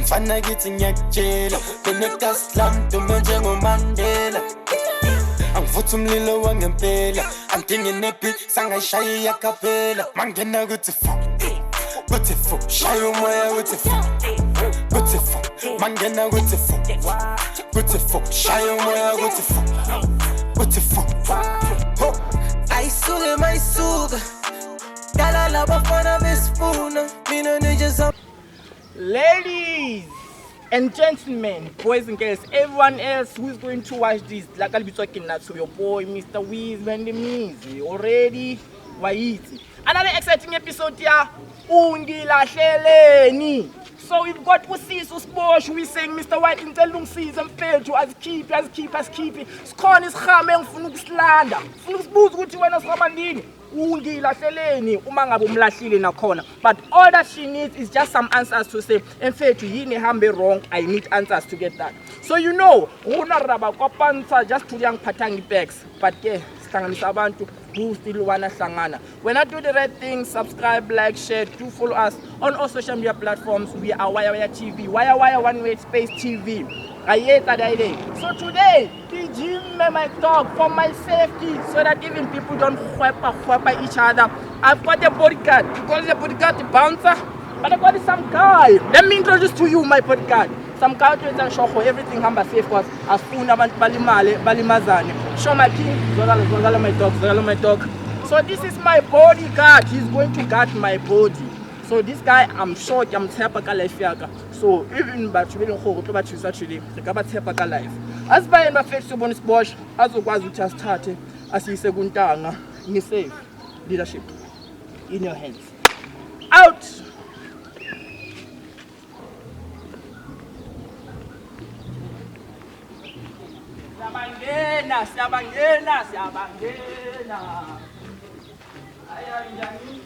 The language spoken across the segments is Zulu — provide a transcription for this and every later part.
mfana kithi ngiyakutshela benekaslam dume njengomandela angivutha umlilo wangempela angidinge nebeat sangayishaya yakapela mangena kuthi fu shaya umoya kuthi fu mangena kuthi fu shaya umoya kuthi fu ayisuke mayisuka dala labafana besifuna mina nje. Ladies and gentlemen, boys and girls, everyone else who is going to watch this, like I'll be talking now to your boy Mr. Wiz Vendemizi already. Waiiti. Another exciting episode here. Ungilahleleni. So we've got Usisi Usbosh, we saying Mr. White ngicela ungisize mfethu asikhiphe. Sikhona isikhame ngifuna ukusilanda. Ngifuna ukusibuza ukuthi wena sikhambandini. Ungilahleleni uma ngabe umlahlile nakhona. But all that she needs is just some answers to say mfethu yini ehambe wrong. I need answers to get that. So you know, una raba kwapanza just to ngiphatha ngibags. But ke sihlanganisa abantu who still wanna hlangana. When I do the right thing, subscribe, like, share, do follow us on all social media platforms. We are Wire TV, Wire one way space TV. So today, the gym my talk for my safety, so that even people don't whap each other. I've got a bodyguard. You call the bodyguard the bouncer, but I got some guy. Let me introduce to you my bodyguard. Some guy to show for everything hamba safe was as soon as balimazane. Show my king, Zogala my dog. So this is my bodyguard. He's going to guard my body. So this guy, I'm sure I'm tepaka life yaga. So even but we don't hold to batteries actually. The gaba tepaka life. As by my face to bonus bosh, as was just started, as he said guntanga, you safe leadership in your hands. Out. Siyabangena. Aya njani?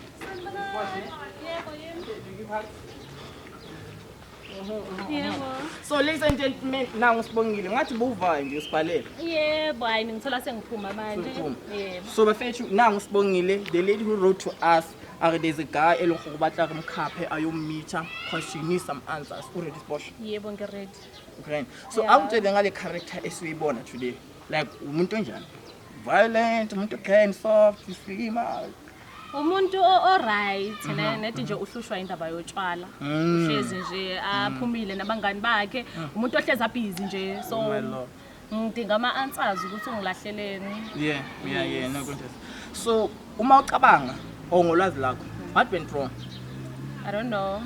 So ladies and gentlemen, now sibongile ngathi buvayo nje usibhalele. Yebo, hayi ngithola sengiphuma manje. Yebo. So bafethu now sibongile, the lady who wrote to us, there's a guy elokho batla kumkhaphe ayommeeta because she needs some answers. Already Bosh. Yebo ngiready. Okay. So awutshele ngale character esiyibona today. Like umuntu onjani? Violent, umuntu kind, soft, slimmer. Umuntu alright nethi nje uhlushwa indaba yotshwala. Uhlezi nje aphumile nabangani bakhe. Umuntu ohleza busy nje. So ngidinga ama-answers ukuthi ungilahleleni. Yeah, no contest. So uma ucabanga ngolwazi lakho, what went wrong? I don't know.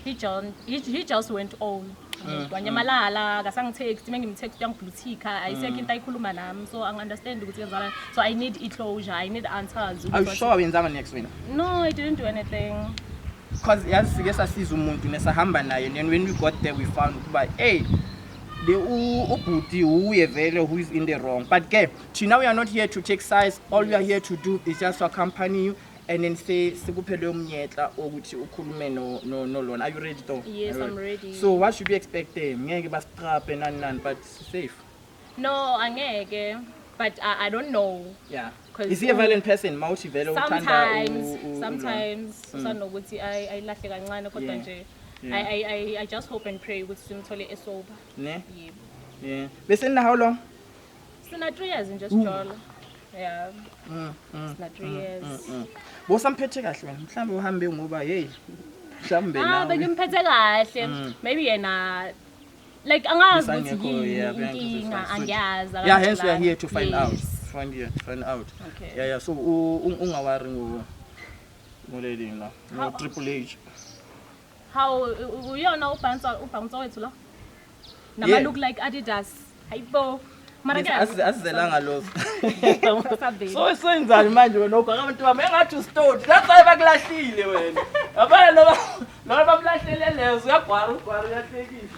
He just went on. Wanyamalala akasangitext mengimtext yangiblutika ayisekho into ayikhuluma nami, so angi-understand ukuthi yenzana. So I need closure, I need answers. Are you sure wenzanga next week? No, I didn't do anything. Because yazi sike sasiza umuntu nesahamba naye, and when we got there we found ukuba hey the ubhuti uye vele who is in the wrong. But ke now we are not here to take sides. All we are here to do is just to accompany you and then say sikuphele umnyetla ukuthi ukhulume no lona. Are you ready though? Yes, I'm ready. So what should we expect there? Ngeke basitrape nani but safe? No, angeke. But I don't know. Yeah. Is he a violent person? Mawuthi vele uthanda sometimes usanokuthi ayilahle kancane kodwa nje I just hope and pray ukuthi simthole esober. Ne? Yeah. Bese na how long? Sina 3 years nje sijolo. Yeah. Sina 3 years. Bosamphethe kahle wena. Mhlambe uhambe ngoba hey. Mhlambe nawe. Bengimphethe kahle. Maybe yena like angazi ukuthi yini inkinga angiyazi. Yeah, hence we are here to find out. Find out. Okay. Yeah. So ungawari ngoleli la. No Triple H. How uyona ubhansa wethu la? Nama look like Adidas. Hayibo. Asizelanga lozo. So senzani manje wena abantu bami engathi ustory. That's why bakulahlile wena. Abana noma bamlahlele lezo uyagwara uyahlekisa.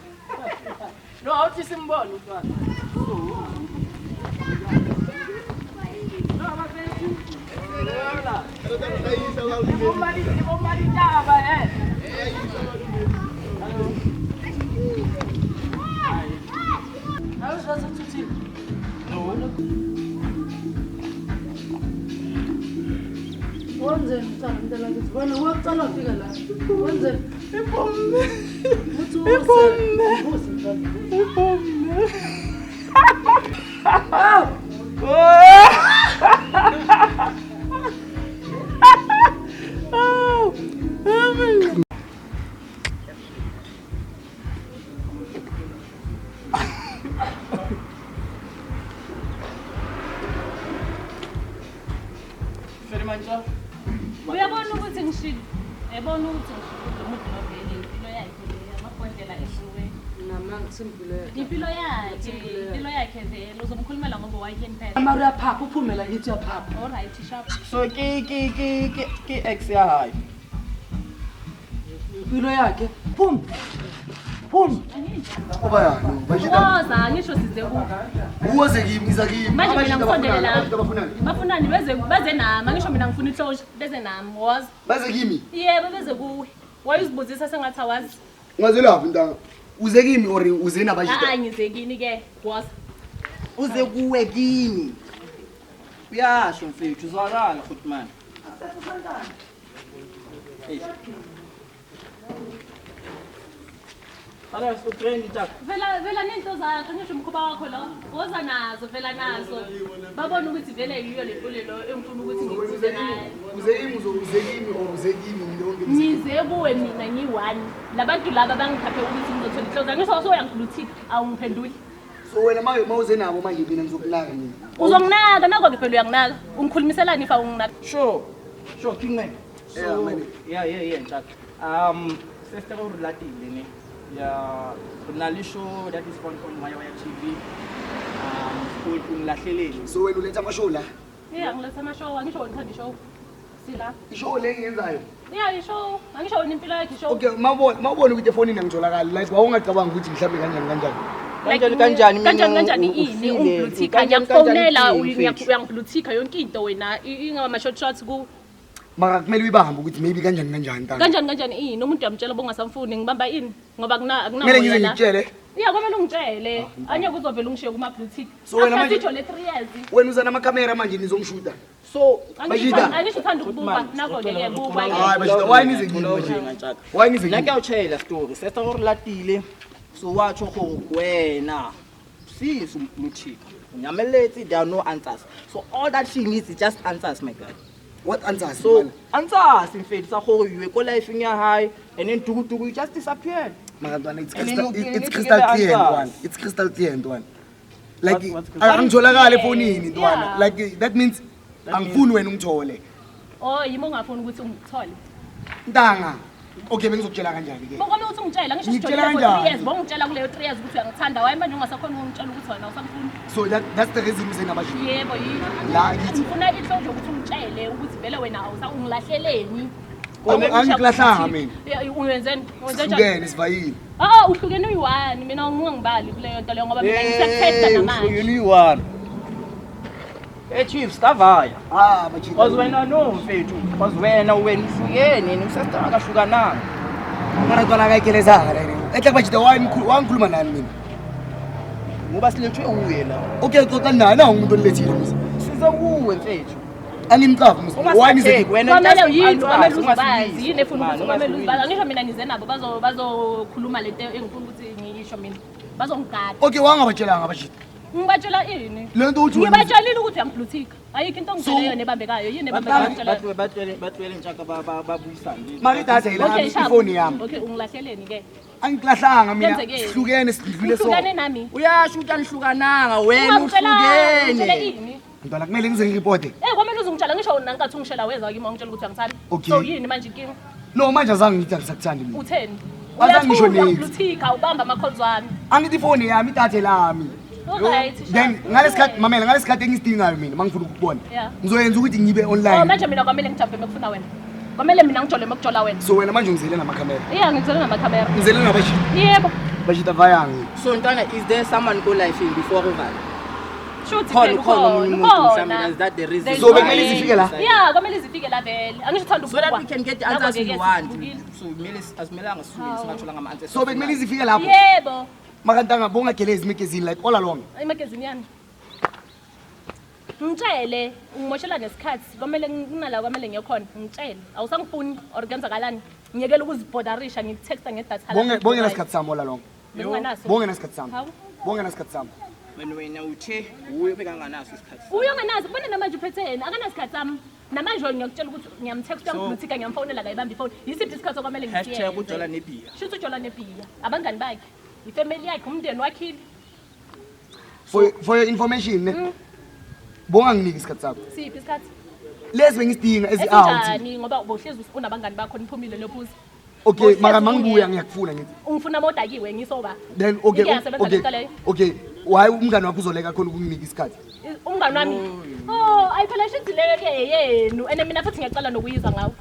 No awuthi simbona ufana. Umali taba Wenzeni mntana ngithi wena waqala ufika la. Wenzeni? Uyabona ukuthi ngishilo. Yabona ukuthi ngishilo umuntu novele impilo yakhe le amafondela eshuwe. Impilo yakhe vele uzomkhulumela ngoba wayekeni phela. Amara phapha uphumela kithi yaphapha. All right, sharp. So ki ex ya hayi. Impilo yakhe. Phum. Oba yani, bashita. Woza ngisho size ku. Uwoze kimi, ngiza kimi. Manje mina ngifondele la. Abafunani. Bafunani beze nami, ngisho mina ngifuna ihlosha beze nami, woza. Baze kimi. Yebo beze kuwe. Wayuzibuzisa sengathi awazi. Ungazelaphi ntanga? Uze kimi or uze nabashita? Ngizekini ke, woza. Uze kuwe kimi. Uyasho mfethu uzwakala futhi man. Hala utrend tak. Vela nento zakho ngisho umkhuba wakho lo. Woza nazo vela nazo. Babona ukuthi vele yiyo le mpilo lo engifuna ukuthi ngikuze nayo. Uze kimi or uze kimi ngiyonke. Ngize kuwe mina ngi1. Labantu laba bangikhaphe ukuthi ngizothola ihloza. Ngisho soyangigluthika awungiphenduli. So wena mawuze nabo manje mina ngizokunaka mina. Uzonginaka nako phela uyanginaka. Ungikhulumiselani ifa unginaka. Sure king man. Yeah man. Yeah ntsha. Sister urulatile ne. Yeah, kunali show that is on Waya TV. School kungilahleleni. So wena uletha amashow la? Yeah, ngiletha amashow, angisho ngithanda ishow. Sila. Ishow le ngiyenzayo. Yeah, ishow. Angisho impilo yakhe ishow. Okay, mawubona ukuthi efonini angitholakala like wawungacabanga ukuthi mhlambe kanjani. Kanjani ini ungiblutika ngiyakufonela uyangiblutika yonke into wena ingama short shots ku Mara kumele uyibambe ukuthi maybe kanjani ntanga. Kanjani ini umuntu uyamtshela bongasamfuni ngibamba ini ngoba akuna Kumele ngize ngitshele. Yeah, kwamele ungitshele. Anye kuzovela ungishiye kuma blutika. So wena manje le 3 years. Wena uza nama-camera manje nizongishuta. So Bashita. Angisho uthanda ukubuka nako ke buka. Hayi Bashita, why nize kimi manje? Why nize Nna kimi? ke a o tshela story. Sister urulatile. So watsho go wena. Sis umthika. Unyameletse there are no answers. So all that she needs is just answers my girl. What answers? So answers in fact sa go you go life in your high and then dugu just disappeared. Mara it's And then you crystal get the clear answers. one. It's crystal clear one. Like What's crystal angitholakala efonini Yeah. ntwana. Like that means angifuni wena ungithole. Oh, yimo ngafuni ukuthi ungithole. Ntanga. Okay, bengizokutshela kanjani ke? Bonke ukuthi ungitshela ngisho Ngitshela sijolile for kanjani? 3 years, bongitshela kuleyo 3 years ukuthi uyangithanda. Waye manje ungasakhona ukungitshela ukuthi wena usamfuni. So that's the reason uze nabashita. Yebo yini. La kithi. Ngifuna ihlonje ukuthi ungitshele ukuthi vele wena ungilahleleni. Angilahlanga mina. Wenzeni Sukene sivayile. Uhlukene uyi1 mina ngingibali kuleyo nto leyo ngoba mina ngisakuthetha namanje. You are. Chiefs kavaya. Bashita. Cause wena no mfethu. Cause wena uhlukene ngisesta akahlukananga. Mara ntwana akayikelezanga la yini. Ehle Bashita wangikhuluma nani mina? Ngoba silethwe uye la. Okay, xoxa nani umuntu olethile mse. Size kuwe mfethu. Angimqaphi mse. Why nize? Kwamele uyini kwamele uzibazi yini efuna ukuthi kwamele uzibazi ngisho mina ngize nabo bazokhuluma lento engifuna ukuthi ngisho mina bazongigada Okay, wangabatshelanga Bashita. ngibatshela ini Lento uthi wena ngibatshelile ukuthi uyangiblutika ayikho into ngizeleyo nebambekayo yini ebambekayo Batwele ntshaka babuyisana. Mara idatha yilapha ifoni yami. Okay ungilahleleni ke Angilahlanga mina. Kwenzekeni? Sihlukene sidlule so. uhlukane nami Uyasho ukuthi anihlukananga wena ungitshela uhlukene. ini Ntwana kumele ngize ngiripote. kwamele uzungitshela ngisho wona nkathi ungishela weza kimi ungitshela ukuthi uyangithanda Okay. so yini manje inkinga No manje azange ngithi angisakuthandi mina. utheni Azange ngisho next. uyangiblutika ubamba ama-calls wami Angithi ifoni yami idatha lami. alright Then ngalesikhathi mamela ngalesikhathi engisidingayo mina mangifuna ukubona. Yeah. Ngizoyenza ukuthi ngibe online. manje mina kwamele ngijampe mekufuna wena kwamele mina ngijole mekujola wena So wena manje ngizele namakhamera. iya ngizele namakhamera Ngizele nabashita. yebo Bashita vayangi. So Ntwana, is there someone go life in before rival? shuthi Khona phela omunye umuntu mhlawumbe, is that the reason? There's So no bekumele way. zifike la? Yeah, kwamele zifike la vele angisho uthanda So that ukubukwa we can get the Ngakho answers ke we ke want. sibukile. So asimelanga sisuke singathola ama-answers. So bekumele zifike lapho. yebo Makantanga bonga gelezi magazine like all along. emagazini yani ngitshele ungimoshela nesikhathi kwamele kunala kwamele ngiyokhona ngitshele awusangifuni or kuyenzakalani ngiyekela ukuzibhodarisha ngikutexta ngedatha bonge nasikhathi sami ola lonke Benginganaso. bonge nasikhathi sami Hawu. bonge nasikhathi sami wena uthe uwe bekanganaso isikhathi Uyonganazi bona namanje uphethe yena akanasikhathi sami namanje ngiyakutshela ukuthi ngiyamtext ngikuthika ngiyamfonela la ibamba ifone yisiphi isikhathi okwamele ngisiye #ujola nebiya Shuthi ujola nebiya abangani bakhe ifamily yakhe umndeni wakhile for your information ne bonga nginike isikhathi sakho siphi isikhathi lezi bengisidinga ezi-out esinjani ngoba ubohlezi ufuna abangani bakho niphumile lophuza okay mara mangibuya ngiyakufuna ngithi ungifuna modakiwe ngisoba then okay Iyasebenza okay lento leyo. okay why umngane wakho uzoleka khona ukunginika isikhathi umngani wami ayiphela shithi leyo ke yenu and mina futhi ngiyacala nokuyizwa ngawo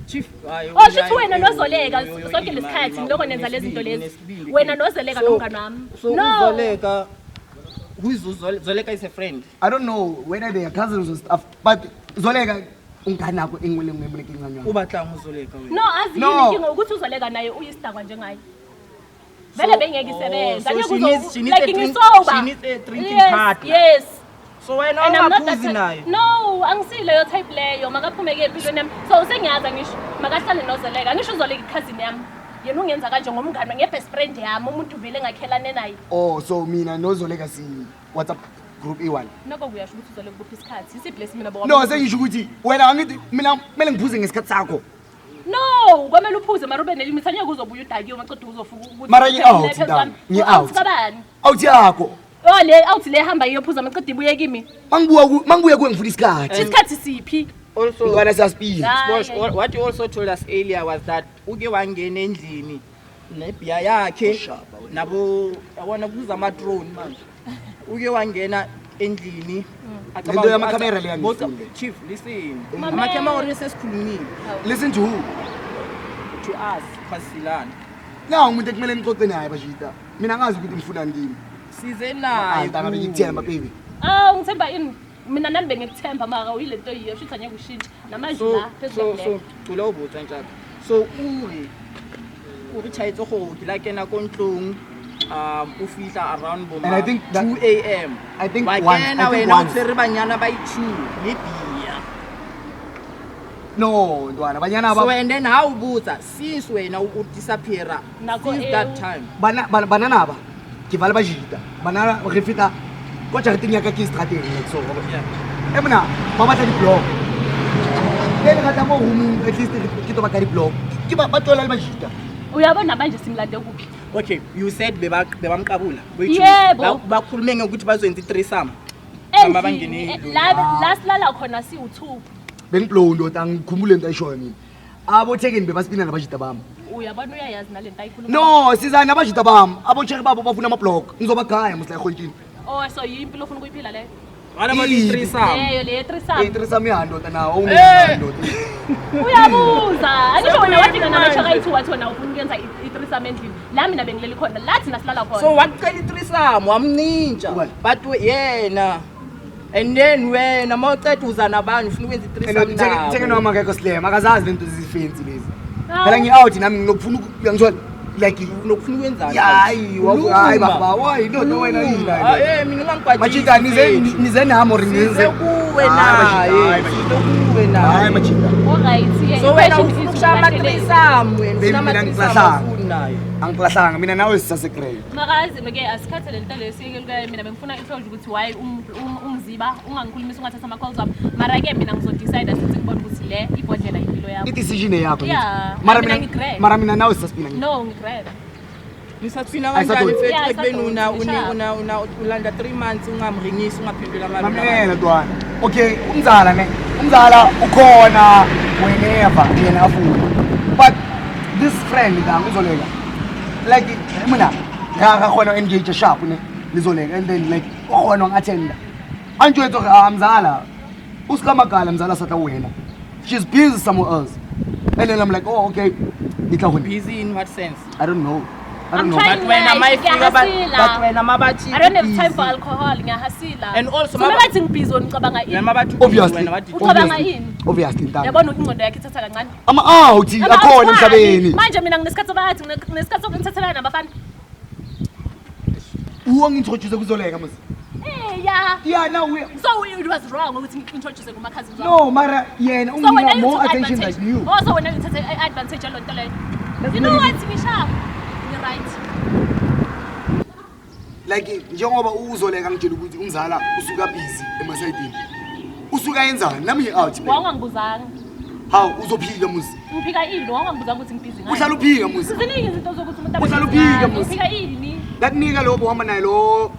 chief hayi shithi wena nozoleka sonke lesikhathi ngiloko nenza lezi zinto lezi wena nozoleka nomngani wami so uzoleka Zoleka is a friend. I don't know whether they are cousins or stuff, but Zoleka unganako engwele ngemleke incanyana. Ubatla nguzoleka wena. No, azini inkinga ukuthi uzoleka naye uyisitangwa njengaye. Vele bengeke isebenza. Like ngisoba. She needs a drinking partner. Yes. So wena ungaphuzi naye. No, angisile yo type leyo makaphumeke empilweni yami. So sengiyaza ngisho makahlale nozoleka. Ngisho uzoleka cousin yami. Yena ungenza kanje ngomngane ngebest friend yami umuntu vele ngakhelane naye. Oh, so mina nozoleka si WhatsApp group E1. Noko kuyasho ukuthi uzoleka kuphi isikhathi. Isibless mina baba. No, sengisho ukuthi wena angithi mina kumele ngiphuze ngesikhathi sakho. No, kwamele uphuze mara ube nelimit anye kuzobuya udakiwe maqedwe uzofuka ukuthi. Mara ngi-out ndaba, ngi-out. Out yakho. Oh le out le hamba iyophuza maqedwe ibuye kimi. Mangibuya kuwe ngifuna isikhathi. Isikhathi siphi? Also, ngwana siyaspeed. What you also told us earlier was that uke wangena endlini nebhiya yakhe nabo yabona kuza ama drone manje. Uke wangena endlini Lento yamakhamera le yangifunde. Chief listen. Amakhamera esesikhulumile. Listen to who? To us Fasilana. Na umuntu ekumele nixoxe naye bashita. Mina ngazi ukuthi ngifuna ndini. Size naye. Ngaba ngikuthemba baby. Ngithemba ini mina nami bengikuthemba mara uyilento yiyo futhi anye kushintsha namanje la phezulu so cula ubutsa njalo. So uri tshayitse go dila kena kontlong ufihla around bo 2 AM. I think wena utsere banyana ba i2 le bia. No, ndwana banyana ba. So and then how ubutsa since wena u disappear since that time. Banana ba. Ke vala ba jita. Banana re fita ko jarting ya ka ke strategy so yeah. Emna mama tla di blog le le gata mo home at least ke to ba ka di blog ke ba tola le ba jita uyabona manje simlande kuphi. Okay, you said bebamqabula bakhulume ngokuthi bazoyenza i3 noma bangene la silala khona si2 bengiblow ndoda ngikhumbule into ayishoyo mina abo thekeni bebasipina nabajita bami uyabona uyayazi nalento ayikhuluma. No sizana nabajita bami abo check babo bafuna ama blog ngizobagaya musla ekhonjini. Oh so yimpilo ufuna ukuyiphila leyo. Wala ba i3 leyo le 3 i3 yahando nawo ungenando uyabuza angisho wena wafika namasha kayi2 wathi wena ufuna ukuyenza i3 endlini la mina bengileli khona lathi nasilala khona. So waqela i3 wamninja but yena and then wena mawuceda uza nabani ufuna ukwenza i3 nawo theke noma ngekho slam akazazi lento zifancy lezi phela ngi-out nami ngizokufuna uyangithola like unokufuna ukwenzani hayi baba why no wena yini mina ngangibhathi machita nize nami or nize kuwe naye kuwe naye hayi machita alright yeah. So wena ufuna ukushaya ama-3 wena ufuna ama-3 naye angilahlanga mina nawe sisasegrey makazi ke asikhathe lento leyo siyekela mina bengifuna i-told ukuthi why ungiziba ungangikhulumisa ungathatha ama calls wami mara ke mina ngizodecide ukuthi ngibone ukuthi le ibhodlela impilo yakho i-decision yakho yeah mara mina nawe sisaspina no ngigrab nisaphina kanjani mfethu ekubeni una ulanda 3 months ungamringisi ungaphendula amabili mamela ntwana okay umzala ukhona whenever yena afuna but this friend ngizoleka like mina ngakhona engage sharp ne ngizoleka and then like ukhona ngathenda anje wethu mzala usikamagala mzala satha wena she's busy somewhere else and then I'm like oh okay busy in what sense I don't know but when am I mabathi I don't have time for alcohol ngiyahasila and also mabathi ngibhizi ngicabanga ini obviously ucabanga ini obviously ntanga yabona ingqondo yakhe ithatha kancane out akhona emhlabeni manje mina nginesikhathi bathi nginesikhathi sokuthathelana nabafana uwo ngintroduce kuzoleka manje Yeah, now we. So it was wrong ukuthi ngi-introduce kuma-cousins wami. No, Mara, yeah, So when need you more took attention advantage, like you. also when you take advantage of the line. Let's You know make what, Misha? You're right. Like njengoba uzoleka ngitshela ukuthi umzala usuka busy emasayidini. Usuka yenzani? Nami out. Wawungangibuzanga. How uzophika muzi? Ngiphika ini? Wawungangibuzanga ukuthi ngibhizi ngayo. Uhlala uphika muzi. Ziningi izinto zokuthi umuntu Uhlala uphika muzi. Ngiphika ini? That nigga lo uhamba naye lo.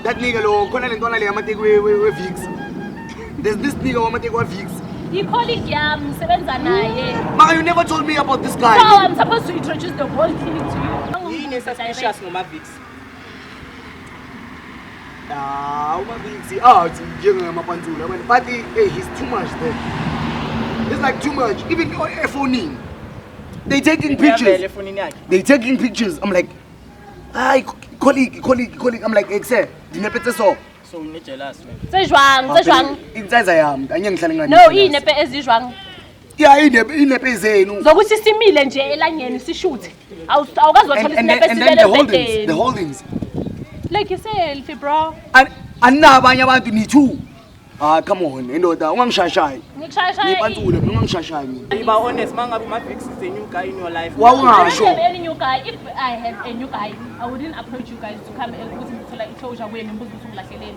That nigga lo khona le ntwana le yamateki we Vix. There's this nigga wamateki wa Vix. I-colleague yami ngisebenza naye. Mara, you never told me about this guy. So I'm supposed to introduce the whole clinic to you. Yini suspicious ngoma-Vix? Uma Vix out njengamapanzula man. But hey, he's too much there. It's like too much. Even phoning. They taking pictures. Efonini yakhe. They taking pictures. I'm like, hi, colleague. I'm like, exe, dinepetse so. So une-jealous man. Tse jwang. Insaiza yami, anye ngihlale ngani. No, inepe ezijwang. Yeah, inepe zenu. Zokuthi simile nje elangeni sishuthe. Awukazi wathola isinepe And then sibele the holdings. Like yourself, bro. Anabanye abantu ni two. Ah, come on, indoda ungangishashayi. Ngikushaya Ngipantsule, ungangishashayi mina. Iba honest, mangabe uma-Vix is a new guy in your life. I don't Wawungasho. have any new guy. If I have a new guy, I wouldn't approach you guys to come and put into like closure when you ungulahleleni.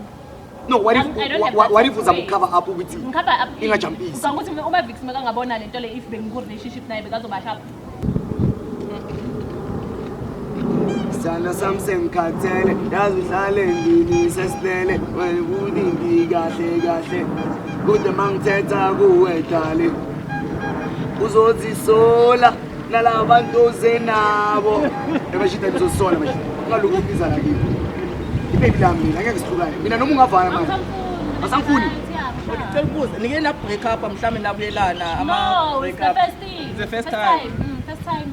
No, what I don't have if that uzama way. cover up ukuthi Ngikhapha up. Ingajumpisi. Ukanguthi uma Vix makangabona lento le if bengiku relationship naye bekazoba sharp. sana sami sengikhathele yazi uhlale endini sesilele wena ubuningi kahle kodwa mangithetha kuwe dali uzozisola nalabantu ozenabo ebashita nizosola bashita ungalokhu ubiza la kimi ibaby lami mina ngeke sihlukane mina noma ungavana manje asangifuni Ngicela ukubuza, nike na-break up mhlawumbe nabuyelana No, it's ama-break the up. first thing. It's the first time. First time.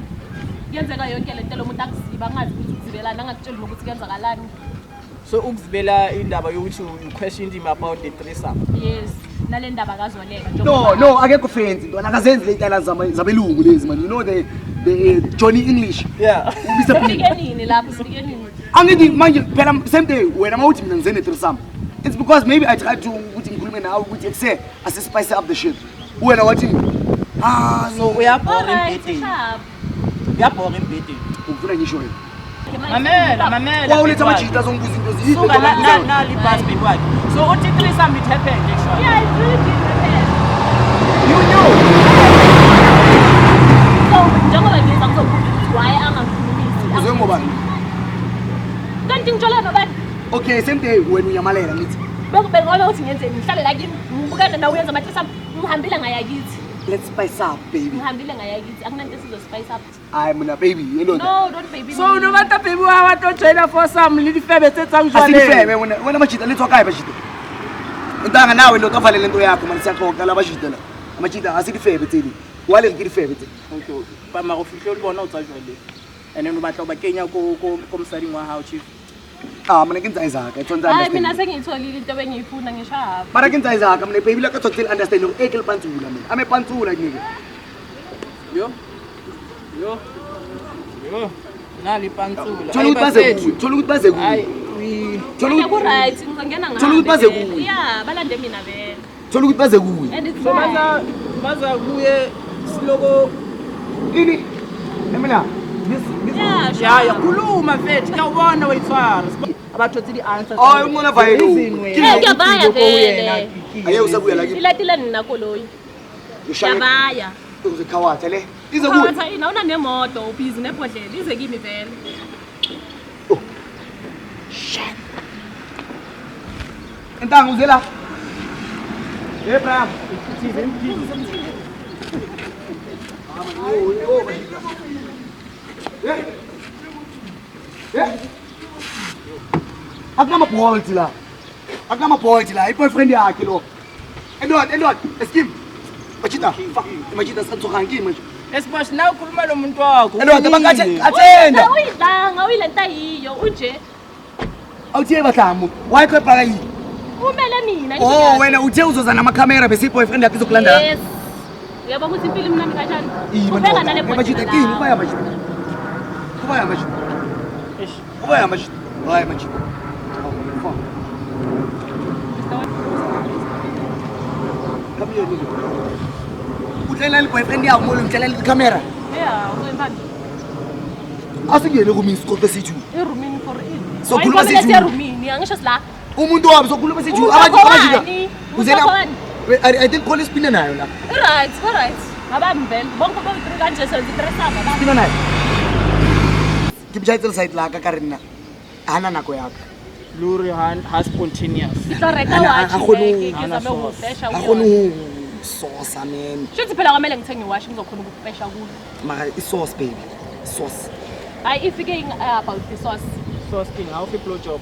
Kuyenzeka yonke lento lo muntu akuziba angazi ukuthi ukuzibelana angakutshela ukuthi kuyenzakalani. So ukuzibela indaba yokuthi you questioned him about the threesome. Yes. Nale ndaba akazoleka no akekho fancy ntwana akazenzi ley'tala zabelungu lezi man you know the Johnny English Yeah. ubisa Sifike nini lapho sifike nini? angithi manje phela same day wena mawuthi mina ngizene threesome it's because maybe I tried to ukuthi ngikhulume nawe ukuthi ekuse asi-spice up the shit wena wathi So uyabhora Alright, embhedeni. sharp. Uyabhora embhedeni. ufuna ngisho wena Mamela. wawuletha amajita zongibuza into ziyihle Suka ngoba ngibuza- nali ibhasi bekwakhe. So uthi threesome it happened actually. Yeah, it really did happen. You knew. So, njengoba ngiza ngizobuza ukuthi why angakhulumisi. Uzwe ngobani? Kanti ngitshola nobani? okay same day wena unyamalela ngithi Bengoba uthi ngenzeni ngihlale la kimi ngibukane nawe uyenza amathisa ngihambile ngayakithi. let's spice up baby Ngihambile ngayakithi akunanto sizo-spice up. hayi mina baby yendoda No, don't baby So me. no matter baby wa to join for some little febe tsetsang asilifebe wena amajita lethwakayo bajita intanga nawe ndoda avalele into yakho manje siyaxoxa la bajita la amajita asilifebe tseli wale ngilifebe tseli Okay. Ba ma go fihle o bona o tsa jwale. And then o batla ba kenya ko msading wa hao chief. mina kenza izakhe I don't Hayi mina understand sengiyitholile into ebengiyifuna ngisho hapha. mara kenza izakhe mina baby la ka total understand lo ekel pantsula mina ame pantsula nike Yo. Nali pantsula. thola ukuthi baze kuwe thola ukuthi baze kuwe Hayi we thola Ku ukuthi right ngizongena ngabe. Thola ukuthi baze kuwe. Yeah, balande mina vele. thola ukuthi baze kuwe And it's so fine. baza kuye siloko ini mina this Yeah, ya sure. khuluma mfethu kuyawubona wayithwara abathothi di answers Hayi, ungona vayelo. Ngiyavaya vele. aye usabuya la kimi Ilatile nina koloyi. ushaya Ngiyavaya. uzikhawatha le ize kuwe Khawaza ina una nemoto ubhizi nebhodlela ize kimi vele. intanga uzela Abraham akunama-bolt la akunama-bolt la i-boyfriend yakhe lo endoda eskim majita satsogang ke manje esibash na ukhuluma lo muntu wakho endoda bakathenda Uyidlanga uyilenta yiyo uje. awuthiye bahlamu wayikhwebhaka yini Umele mina. oh wena uthe uzoza namakhamera bese i-boyfriend yakhe izokulandela Yes. Uyabona ukuthi impilo imnandi kanjani? Iyi, Ubeka madoda. nale Majita bhodlela kini lawo. ubaya majita ubaya majita Eish. ubaya majita ubaya majita phone. Mr. White. Come here, look. Utlela le boyfriend yakho mo le mtlela le camera. Yeah, uzoyenzani? Asingene ku Miss Kope Situ. Erumini for it. So khuluma Wayibona sithi- lethi erumini, angisho sila. Umuntu wami sokhuluma Situ. Umuntu Abajika. wakwani? Uzena. Wakwani? I think call spina nayo la. Alright. Ngabami vele. Bonke boyi kanje senze tresama baba. Spina nayo. Ke bjaitse le side la ka re nna. Hana nako ya ka. Luri has spontaneous. Itlo reka Ana- watch akhono- ke ana zame sauce. ukufesha Ha kuyo. gone sauce man. Shothi phela kwamele ngithenge wash ngizokhona ukufesha kuyo. Mara I sauce baby. Sauce. Hayi ifike about the sauce. Sauce king, how fi blow job?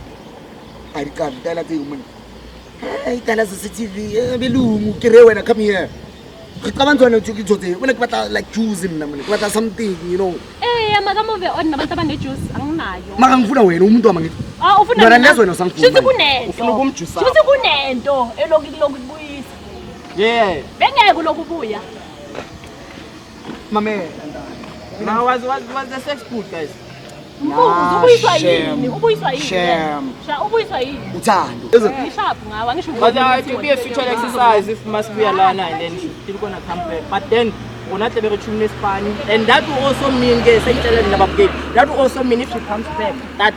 Ai ka dala tse umana. Ai dala se CCTV belungu ke re wena come here. Ke cabanga tsona ke tsotse. Wena ke batla like juice mina mina. Ke batla something, you know. Makamuve on nabantu abanejuice anginayo. Mara ngifuna wena umuntu wami ngithi. Ufuna Yona mina? lezo wena usangifuna Shuthi manje. kunento. Ufuna ukumjuice up? Shuthi kunento eloku kubuyisa. Yeah. Bengeke ulokubuya. Mame. Now was the sex good, guys? Mbuzo ubuyiswa shame. yini? Ubuyiswa yini? Shame. Sha ubuyiswa yini? Uthando. Ngishaphu ngawe angisho. But it will be a future exercise if must be alana and then still gonna come back. But then unahle beretune Spani, and that will also mean that will also mean if she comes back that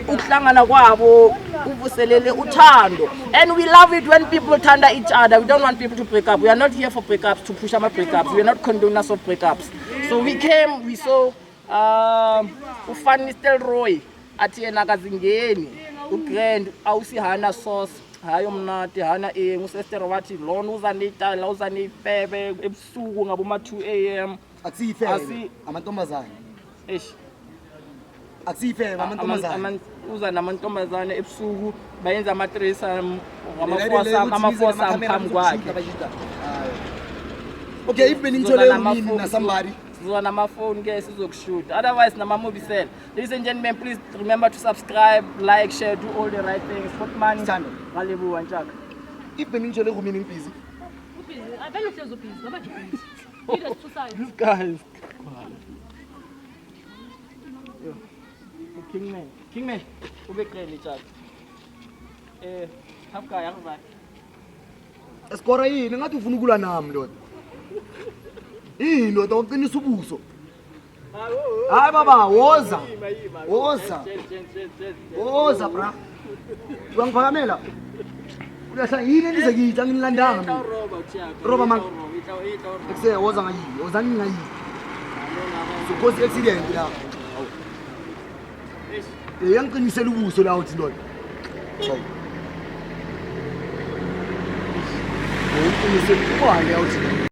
ukuhlangana kwabo uvuselele uthando. And we love it when people thanda each other. We don't want people to break up. We are not here for breakups to push our breakups. We are not condoners of breakups. So we came, we saw ufani Stelroy athi yena kazingeni uGrand awusihana sauce hayo mnati hana ngusester wathi lona uza netala uza nefebe ebusuku ngabo ma 2 am Akusiyife amantombazane. eish Akusiyife amantombazane. uza namantombazane ebusuku bayenza amatresa amafosa phambi kwakhe. Okay, if beningithole umini na somebody. On my phone, guys, shoot. Otherwise, nama movie sell. Ladies and gentlemen, please remember to subscribe, like, share, do all the right things. Put money. Galebu and Jack. If beningithole umini busy. Avele uhlezi ubhizi, ngoba nje ubhizi. Ile sithusayo. This guy is Kingman, ube clearly Jack. Half guy, half guy. Esikora yini ngathi ufuna ukulwa nami ndoda. Ndoda uqinisa ubuso. Hayi baba, woza. Woza bra. Uyangiphakamela? Uyahla yini endizekitha nginilandanga mina. Roba man. Ekuse woza ngayi, wozani ngayi. Suppose accident la. Yangiqinisela ubuso la uthi ndoda. Uqinisela ubani uthi.